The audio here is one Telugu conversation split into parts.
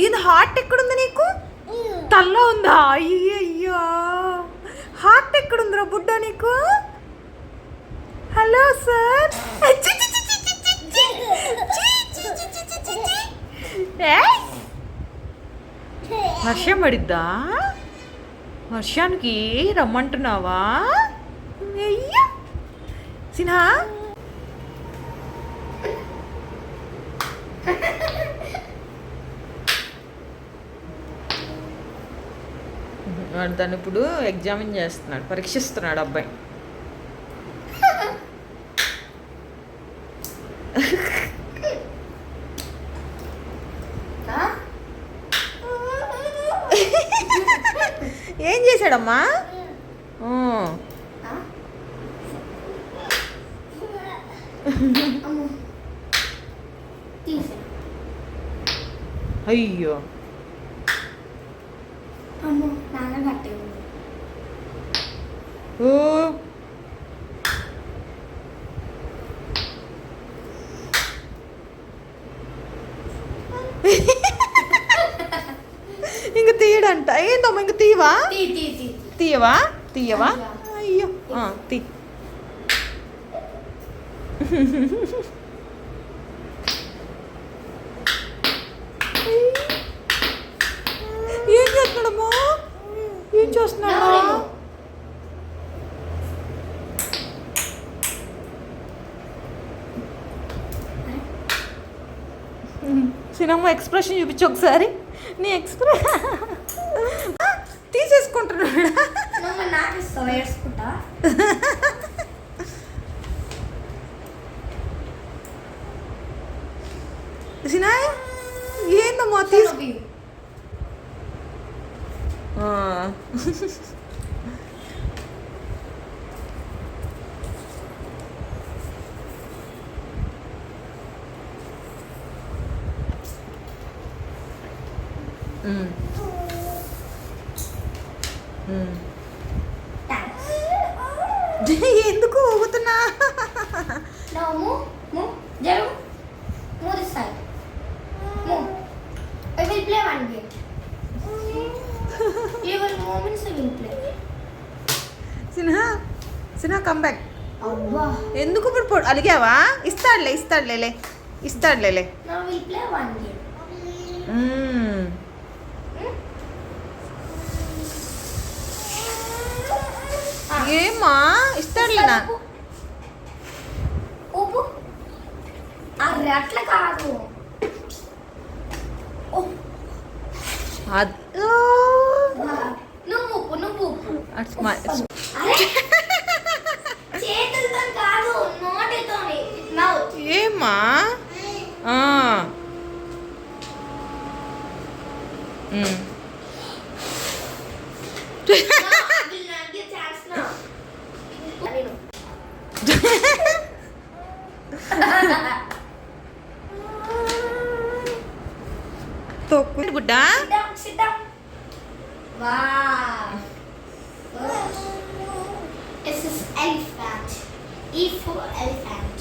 ఇది హార్ట్ ఎక్కడుంది నీకు? తల్లో ఉందా? అయ్యయ్యో, హార్ట్ ఎక్కడుందిరా బుడ్డ నీకు? Hello sir. వర్షం పడిద్దా? వర్షానికి రమ్మంటున్నావా? అయ్యా సిన్హా, వాడు దాన్ని ఇప్పుడు ఎగ్జామిన్ చేస్తున్నాడు, పరీక్షిస్తున్నాడు అబ్బాయి. ఏం చేశాడమ్మా? అయ్యో, ఓ ఇంక తీయడంట. ఏందమ్మా ఇంక తీయవా? తీయవా? తీయవా? అయ్యో తీ. ఏం చేస్తున్నాడమ్మా? ఏం చేస్తున్నాడా? సినిమా ఎక్స్ప్రెషన్ చూపించు ఒకసారి. నీ ఎక్స్ప్రెషన్ తీసేసుకుంటున్నాడా? సినా ఏందమ్మా తీసు. ఎందుకు ఊగుతున్నా? Sinha, Sinha come back. ఎందుకు ఇప్పుడు అలిగావా? ఇస్తాడులే. ఏమ్మా ఇస్తాడులేనా? అట్లా కాదు. ఏమ్మా? తొక్కు గుడ్డ. This is elephant. E for elephant.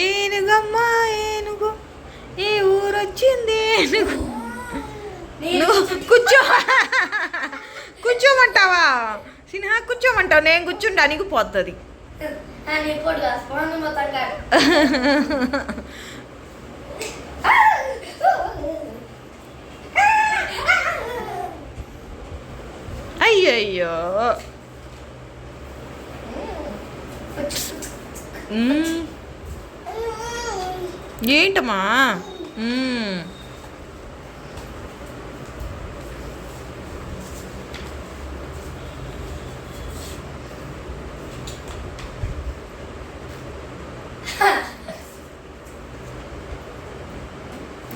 ఏనుగమ్మా ఏనుగు, ఏ ఊరొచ్చింది ఏనుగు. కూర్చోమంటావా సిన్హా? కూర్చోమంటావు? నేను కూర్చుంటా నీకు పోతుంది. అయ్యయ్యో, ఏంటమ్మా?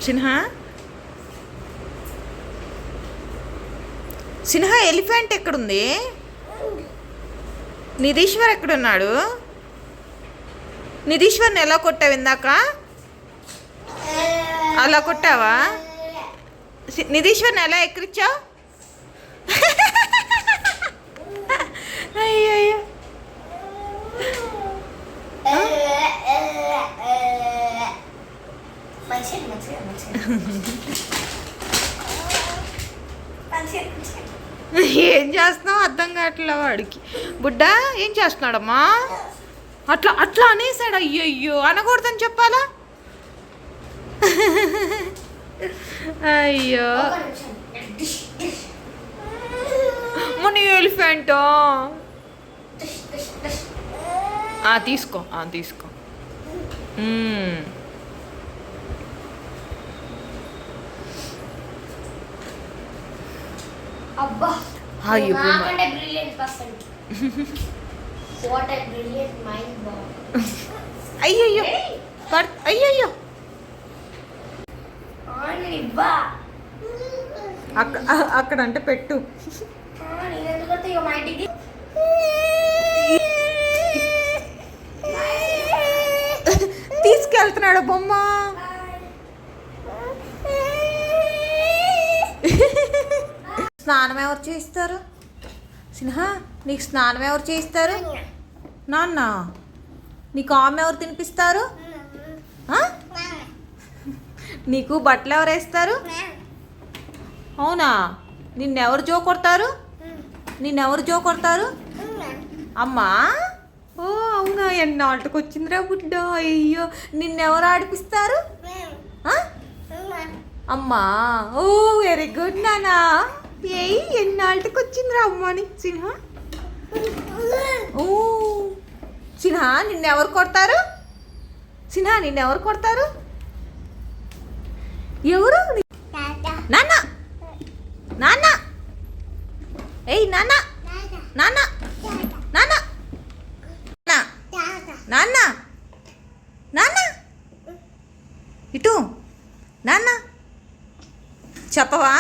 సిన్హా, సిన్హా ఎలిఫెంట్ ఎక్కడుంది? నిధీశ్వర్ ఎక్కడున్నాడు? నిధీశ్వర్ని ఎలా కొట్టావు ఇందాక? అలా కొట్టావా? నిధీశ్వర్ని ఎలా ఎక్కిరించావు? అయ్యయ్యో, ఏం చేస్తున్నావు అర్థం కావట్లే వాడికి. బుడ్డ ఏం చేస్తున్నాడమ్మా? అట్లా అట్లా అనేసాడు. అయ్యయ్యో అనకూడదని చెప్పాలా? అయ్యో మన ఎలిఫెంట్. తీసుకో తీసుకో. అబ్బా నాకంటే brilliant person. What a brilliant mind boy. అయ్యయ్యో అయ్యయ్యో ఇవ్వా అక్కడ అంటే పెట్టు. నేను ఎందుకంటే ఇక మా ఇంటికి తీసుకెళ్తున్నాడు బొమ్మ. స్నానం ఎవరు చేయిస్తారు? సిన్హా నీకు స్నానం ఎవరు చేయిస్తారు? నాన్న. నీకు ఆమె ఎవరు తినిపిస్తారు? నీకు బట్టలు ఎవరు వేస్తారు? అవునా? నిన్నెవరు జో కొడతారు? అమ్మా. ఓ అవునా? ఎన్నాళ్ళకి వచ్చిందిరా బుడ్డ. అయ్యో నిన్నెవరు ఆడిపిస్తారు? అమ్మా. ఓ వెరీ గుడ్ నానా. ఎన్నాళ్ళకి వచ్చిందిరా అమ్మని సిన్హా. ఓ సిన్హా నిన్నెవరు కొడతారు? ఎవరు? నాన్న. నాన్న. నాన్న. నాన్న. నాన్న. నాన్న. నాన్న. ఇటు నాన్న చెప్పవా?